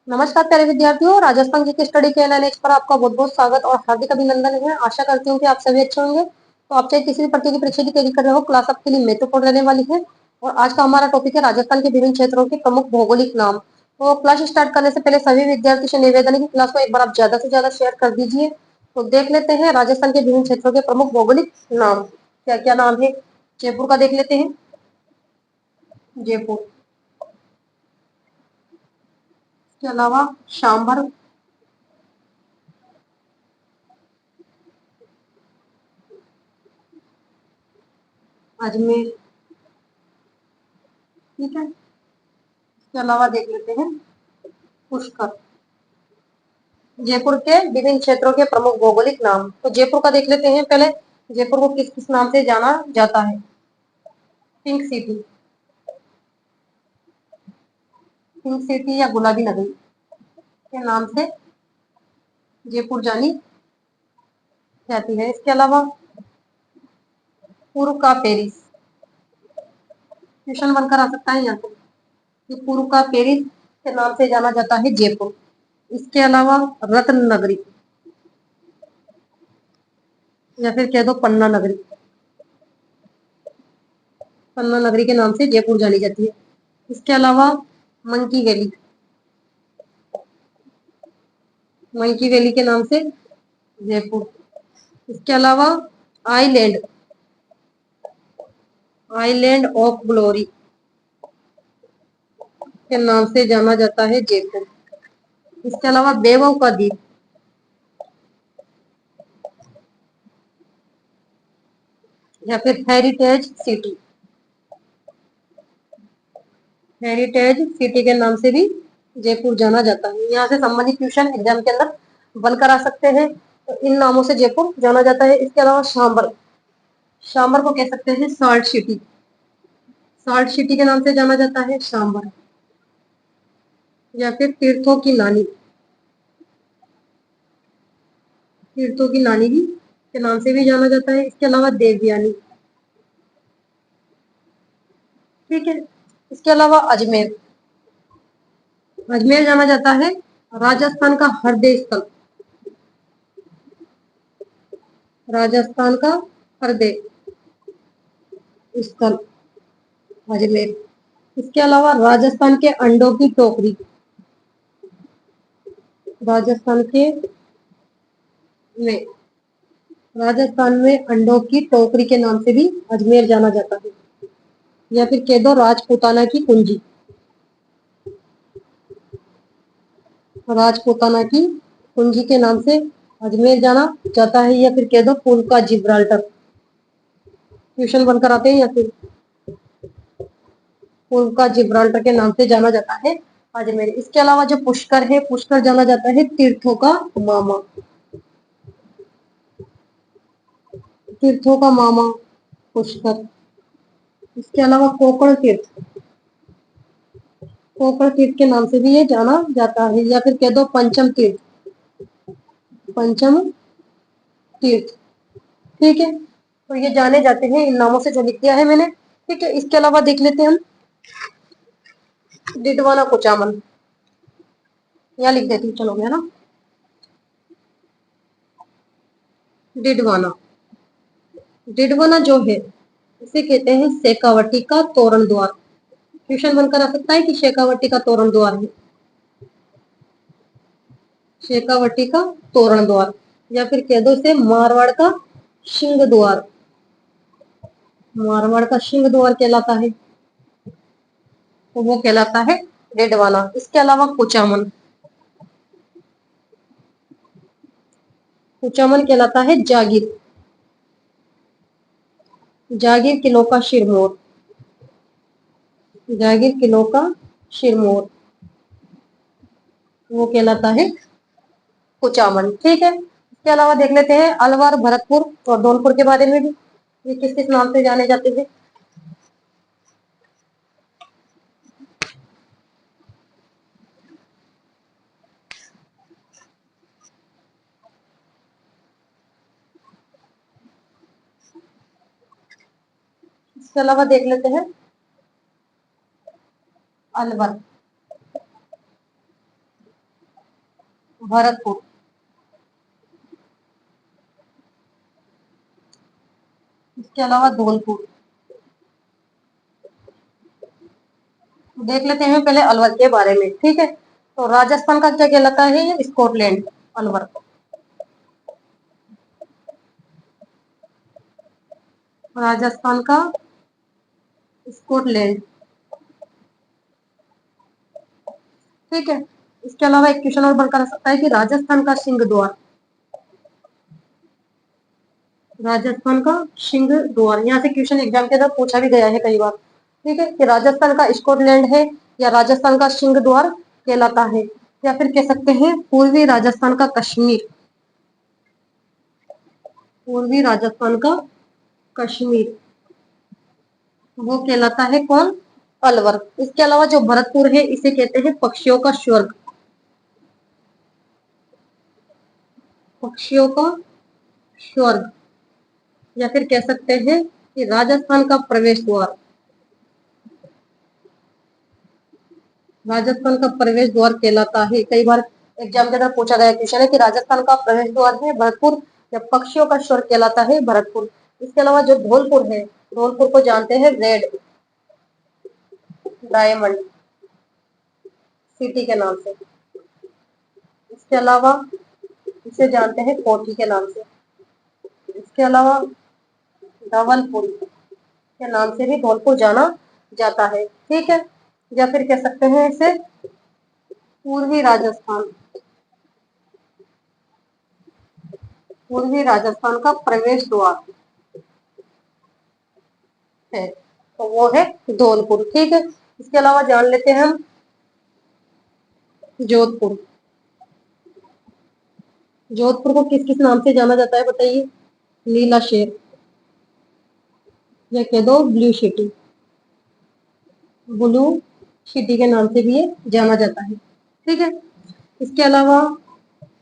नमस्कार प्यारे विद्यार्थियों, राजस्थान की स्टडी के एनालिसिस पर आपका बहुत बहुत स्वागत और हार्दिक अभिनंदन है। आशा करती हूँ कि आप सभी अच्छे होंगे। तो आप चाहे किसी भी प्रतियोगी परीक्षा की तैयारी कर रहे हो, क्लास आपके लिए महत्वपूर्ण रहने वाली है। और आज का हमारा टॉपिक है राजस्थान के विभिन्न क्षेत्रों के प्रमुख भौगोलिक नाम। तो क्लास स्टार्ट करने से पहले सभी विद्यार्थी से निवेदन है कि क्लास को एक बार आप ज्यादा से ज्यादा शेयर कर दीजिए। तो देख लेते हैं राजस्थान के विभिन्न क्षेत्रों के प्रमुख भौगोलिक नाम क्या क्या नाम है। जयपुर का देख लेते हैं। जयपुर के अलावा शांभर, अजमेर, ठीक है। इसके अलावा देख लेते हैं पुष्कर। जयपुर के विभिन्न क्षेत्रों के प्रमुख भौगोलिक नाम। तो जयपुर का देख लेते हैं पहले। जयपुर को किस किस नाम से जाना जाता है? पिंक सिटी, पिंक सिटी या गुलाबी नगरी के नाम से जयपुर जानी जाती है। इसके अलावा पूर्व का पेरिस, क्वेश्चन बनकर आ सकता है यहाँ से कि पूर्व का पेरिस के नाम से जाना जाता है जयपुर। इसके अलावा रत्न नगरी या फिर कह दो पन्ना नगरी, पन्ना नगरी के नाम से जयपुर जानी जाती है। इसके अलावा मंकी वैली, मंकी वैली के नाम से जयपुर। इसके अलावा आइलैंड, आइलैंड ऑफ ग्लोरी के नाम से जाना जाता है जयपुर। इसके अलावा बेवों का द्वीप, या फिर हेरिटेज सिटी, हेरिटेज सिटी के नाम से भी जयपुर जाना जाता है। यहाँ से संबंधित क्वेश्चन एग्जाम के अंदर बनकर आ सकते हैं। तो इन नामों से जयपुर जाना जाता है। इसके अलावा सांबर, सांबर को कह सकते हैं साल्ट सिटी, साल्ट सिटी के नाम से जाना जाता है सांबर। या फिर तीर्थों की नानी, तीर्थों की नानी भी के नाम से भी जाना जाता है। इसके अलावा देवयानी, ठीक है। इसके अलावा अजमेर, अजमेर जाना जाता है राजस्थान का हृदय स्थल, राजस्थान का हृदय स्थल अजमेर। इसके अलावा राजस्थान के अंडों की टोकरी, राजस्थान के में राजस्थान में अंडों की टोकरी के नाम से भी अजमेर जाना जाता है। या फिर कह दो राजपूताना की कुंजी, राजपूताना की कुंजी के नाम से अजमेर जाना जाता है। या फिर कह दो पुल का जिब्राल्टर, क्वेश्चन बनकर आते हैं। या फिर पुल का जिब्राल्टर के नाम से जाना जाता है अजमेर। इसके अलावा जो पुष्कर है, पुष्कर जाना जाता है तीर्थों का मामा, तीर्थों का मामा पुष्कर। इसके अलावा कोकण तीर्थ, कोकण तीर्थ के नाम से भी ये जाना जाता है। या फिर कह दो पंचम तीर्थ, पंचम तीर्थ, ठीक है। तो ये जाने जाते हैं इन नामों से, जो लिख दिया है मैंने, ठीक है। इसके अलावा देख लेते हैं हम डिडवाना कुचामन, यहाँ लिख देती हूँ, चलो गया ना। डिडवाना, डिडवाना जो है इसे कहते हैं शेखावटी का तोरण द्वार। क्वेश्चन बनकर आ सकता है कि शेखावटी का तोरण द्वार है, शेखावटी का तोरण द्वार। या फिर कह दो इसे मारवाड़ का सिंह द्वार, मारवाड़ का सिंह द्वार कहलाता है, तो वो कहलाता है डिडवाना। इसके अलावा कुचामन, कुचामन कहलाता है जागीर, जागीर किलो का शिरमोर, जागीर किलो का शिरमोर, वो कहलाता है कुचामन, ठीक है। इसके अलावा देख लेते हैं अलवर, भरतपुर और धौलपुर के बारे में भी, ये किस किस नाम से जाने जाते हैं। इसके अलावा देख लेते हैं अलवर, भरतपुर। इसके अलावा धौलपुर। देख लेते हैं पहले अलवर के बारे में, ठीक है। तो राजस्थान का क्या कहलाता है? ये स्कॉटलैंड, अलवर। राजस्थान का स्कॉटलैंड, ठीक है। इसके अलावा एक क्वेश्चन और बनकर आ सकता है कि राजस्थान का सिंह द्वार। राजस्थान का सिंह द्वार, यहाँ से क्वेश्चन एग्जाम के अंदर पूछा भी गया है कई बार, ठीक है, कि राजस्थान का स्कॉटलैंड है या राजस्थान का सिंह द्वार कहलाता है, या फिर कह सकते हैं पूर्वी राजस्थान का कश्मीर। पूर्वी राजस्थान का कश्मीर, वो कहलाता है कौन? अलवर। इसके अलावा जो भरतपुर है इसे कहते हैं पक्षियों का स्वर्ग। पक्षियों का स्वर्ग, या फिर कह सकते हैं कि राजस्थान का प्रवेश द्वार। राजस्थान का प्रवेश द्वार कहलाता है। कई बार एग्जाम के अंदर पूछा गया क्वेश्चन है कि राजस्थान का प्रवेश द्वार है भरतपुर या पक्षियों का स्वर्ग कहलाता है भरतपुर। इसके अलावा जो धौलपुर है, धौलपुर को जानते हैं रेड डायमंड सिटी के नाम से। इसके अलावा इसे जानते हैं कोठी के नाम से। इसके अलावा धवलपुर के नाम से भी धौलपुर जाना जाता है, ठीक है। या फिर कह सकते हैं इसे पूर्वी राजस्थान, पूर्वी राजस्थान का प्रवेश द्वार है, तो वो है धौलपुर, ठीक है। इसके अलावा जान लेते हैं हम जोधपुर। जोधपुर को किस किस नाम से जाना जाता है बताइए? नीला शेर, या कह दो ब्लू सिटी। ब्लू सिटी के नाम से भी ये जाना जाता है, ठीक है। इसके अलावा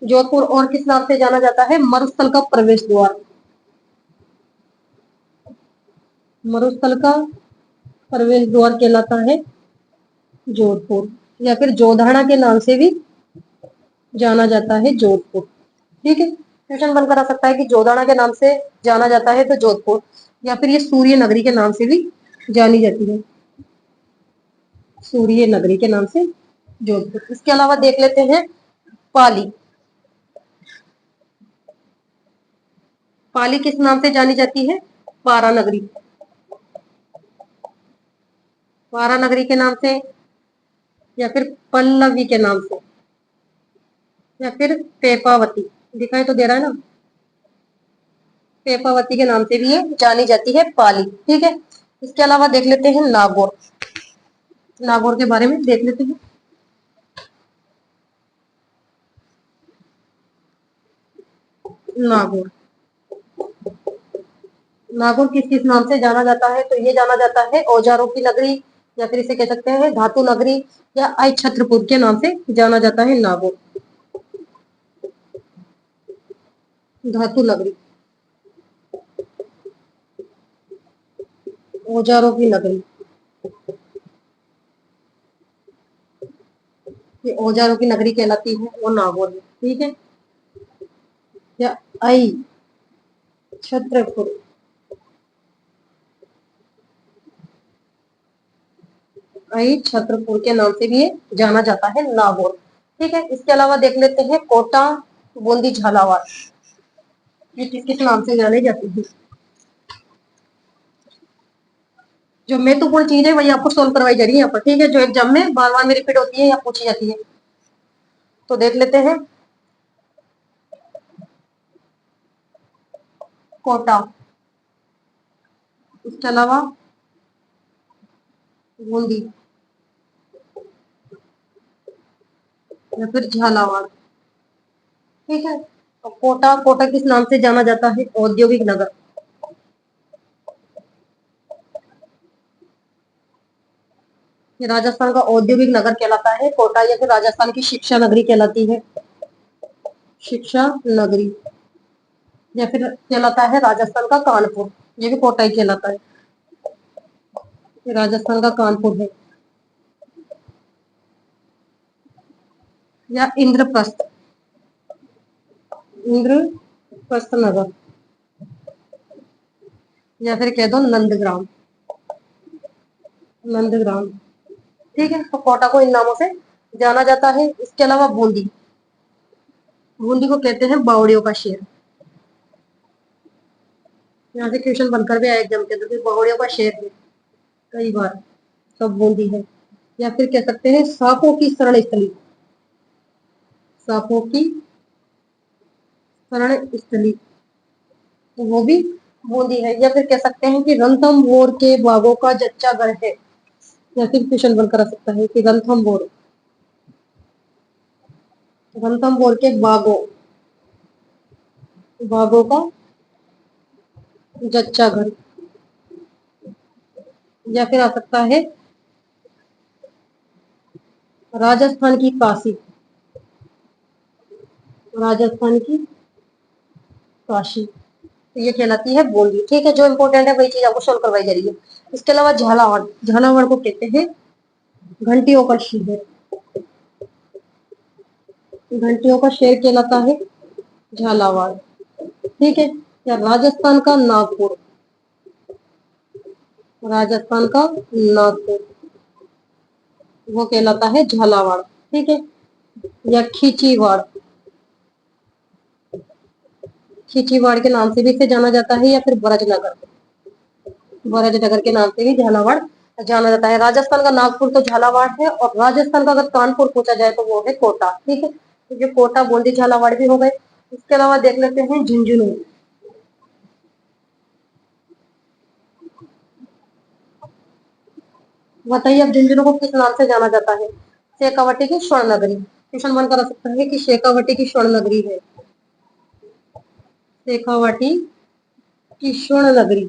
जोधपुर और किस नाम से जाना जाता है? मरुस्थल का प्रवेश द्वार। मरुस्थल का प्रवेश द्वार कहलाता है जोधपुर, या फिर जोधाना के नाम से भी जाना जाता है जोधपुर, ठीक है। क्वेश्चन बनकर आ सकता है कि जोधाना के नाम से जाना जाता है तो जोधपुर, या फिर ये सूर्य नगरी के नाम से भी जानी जाती है, सूर्य नगरी के नाम से जोधपुर। इसके अलावा देख लेते हैं पाली। पाली किस नाम से जानी जाती है? पारा नगरी, पारा नगरी के नाम से, या फिर पल्लवी के नाम से, या फिर पेपावती, दिखाई तो दे रहा है ना, पेपावती के नाम से भी ये जानी जाती है पाली, ठीक है। इसके अलावा देख लेते हैं नागौर। नागौर के बारे में देख लेते हैं। नागौर, नागौर किस किस नाम से जाना जाता है? तो ये जाना जाता है औजारों की नगरी, या फिर इसे कह सकते हैं धातु नगरी, या आई छत्रपुर के नाम से जाना जाता है नागौर। धातु नगरी, औजारों की नगरी, ये औजारों की नगरी कहलाती है वो नागौर है, ठीक है। या आई छत्रपुर, आई छत्रपुर के नाम से भी ये जाना जाता है नागौर, ठीक है। इसके अलावा देख लेते हैं कोटा, बूंदी, झालावाड़, ये किस किस नाम से जाने जाती है? जो महत्वपूर्ण चीज है वही आपको सोल्व करवाई जा रही है यहाँ पर, ठीक है, जो एग्जाम में बार बार में रिपीट होती है या पूछी जाती है। तो देख लेते हैं कोटा, इसके अलावा बूंदी, या फिर झालावाड़, ठीक है। तो कोटा, कोटा किस नाम से जाना जाता है? औद्योगिक नगर, ये राजस्थान का औद्योगिक नगर कहलाता है कोटा, या फिर राजस्थान की शिक्षा नगरी कहलाती है, शिक्षा नगरी, या फिर कहलाता है राजस्थान का कानपुर, ये भी कोटा ही कहलाता है, ये राजस्थान का कानपुर है। या इंद्रप्रस्थ, इंद्रप्रस्थ नगर, या फिर कह दो नंदग्राम। नंदग्राम, ठीक है। तो कोटा को इन नामों से जाना जाता है। इसके अलावा बूंदी, बूंदी को कहते हैं बावड़ियों का शहर। यहाँ से क्वेश्चन बनकर भी आया एग्जाम के अंदर, बावड़ियों का शहर है कई बार, सब बूंदी है। या फिर कह सकते हैं सांपों की शरण स्थली, सांपों की शरण स्थली, तो वो भी बूंदी है। या फिर कह सकते हैं कि रणथंभौर के बाघों का जच्चा गढ़ है। या फिर क्वेश्चन बनकर आ सकता है कि रणथंभौर, रणथंभौर के बाघों, बाघों का जच्चा गढ़। या फिर आ सकता है राजस्थान की काशी, राजस्थान की काशी, तो ये कहलाती है बूंदी। ठीक है, जो इंपॉर्टेंट है वही चीज आपको सोल्व करवाई जा रही है। इसके अलावा झालावाड़, झालावाड़ को कहते हैं घंटियों का शहर, घंटियों का शहर कहलाता है झालावाड़। ठीक है। या राजस्थान का नागपुर, राजस्थान का नागपुर, वो कहलाता है झालावाड़। ठीक है। या खींचीवाड़, खींचीवाड़ के नाम से भी इसे जाना जाता है। या फिर बरजनगर, बरजनगर के नाम से भी झालावाड़ जाना जाता है। राजस्थान का नागपुर तो झालावाड़ है, और राजस्थान का अगर कानपुर पूछा जाए तो वो है कोटा। ठीक है, तो ये कोटा, बूंदी, झालावाड़ भी हो गए। इसके अलावा देख लेते हैं झुंझुनू, बताइए अब झुंझुनू को किस नाम से जाना जाता है? शेखावटी की स्वर्ण नगरी, क्वेश्चन मन करा सकता है कि शेखावटी की स्वर्ण नगरी है, शेखावटी की स्वर्ण नगरी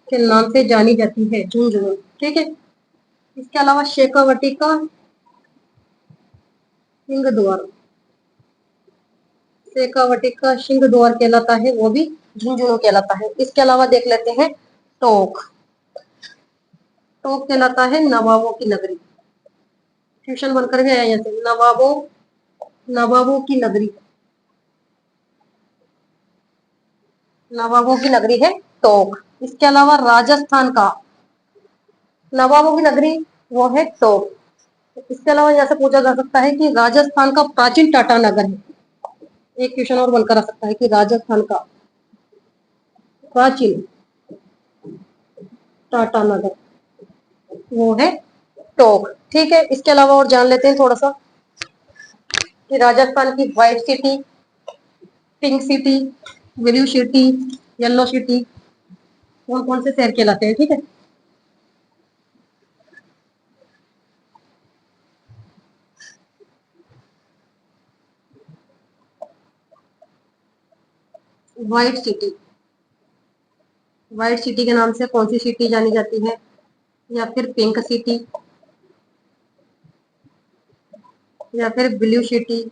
के नाम से जानी जाती है झुंझुनू। ठीक है। इसके अलावा शेखावटी का सिंह द्वार, शेखावटी का सिंह द्वार कहलाता है, वो भी झुंझुनू कहलाता है। इसके अलावा देख लेते हैं टोंक, टोंक कहलाता है नवाबों की नगरी, ट्यूशन बनकर भी आया यहाँ से, नवाबों, नवाबों की नगरी, नवाबों की नगरी है टोंक। इसके अलावा राजस्थान का नवाबों की नगरी वो है टोंक। इसके अलावा यहाँ से पूछा जा सकता है कि राजस्थान का प्राचीन टाटा नगर है, एक क्वेश्चन और बनकर आ सकता है कि राजस्थान का प्राचीन टाटा नगर वो है टोंक। ठीक है। इसके अलावा और जान लेते हैं थोड़ा सा कि राजस्थान की white city, pink city, blue city, yellow city, कौन कौन से शहर कहलाते हैं। ठीक है, व्हाइट सिटी, व्हाइट सिटी के नाम से कौन सी सिटी जानी जाती है? या फिर पिंक सिटी, या फिर ब्लू सिटी,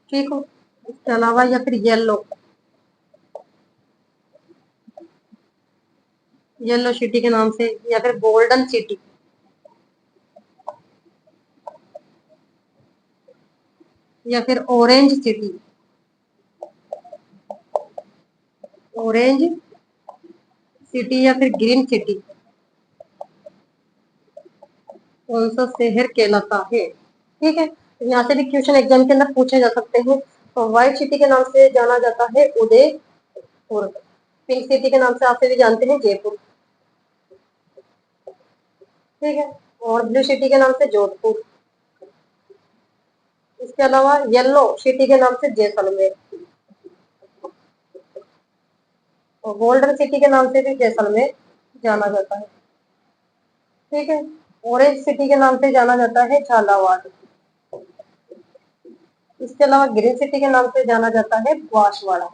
ठीक हो। इसके अलावा या फिर येलो, येलो सिटी के नाम से, या फिर गोल्डन सिटी, या फिर ऑरेंज सिटी, ऑरेंज सिटी, या फिर ग्रीन सिटी, कौन सा शहर कहलाता है? ठीक है, तो यहाँ से भी क्वेश्चन एग्जाम के अंदर पूछे जा सकते हैं। तो व्हाइट सिटी के नाम से जाना जाता है उदयपुर, पिंक सिटी के नाम से आप सभी जानते हैं जयपुर। ठीक है, और ब्लू सिटी के नाम से जोधपुर। इसके अलावा येलो सिटी के नाम से जैसलमेर, और गोल्डन सिटी के नाम से भी जैसलमेर जाना जाता है। ठीक है, ऑरेंज सिटी के नाम से जाना जाता है झालावाड़। इसके अलावा ग्रीन सिटी के नाम से जाना जाता है बांसवाड़ा।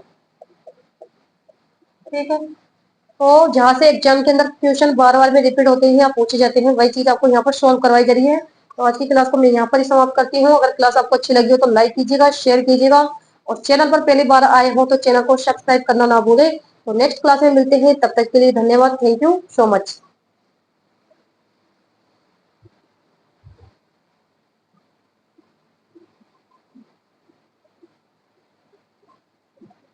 ठीक है, तो जहाँ से एग्जाम के अंदर क्वेश्चन बार बार में रिपीट होते हैं या पूछे जाते हैं, वही चीज आपको यहाँ पर सॉल्व करवाई जा रही है। तो आज की क्लास को मैं यहाँ पर ही समाप्त करती हूँ। अगर क्लास आपको अच्छी लगी हो तो लाइक कीजिएगा, शेयर कीजिएगा, और चैनल पर पहली बार आए हो तो चैनल को सब्सक्राइब करना ना भूले। तो नेक्स्ट क्लास में मिलते हैं, तब तक के लिए धन्यवाद, थैंक यू सो मच।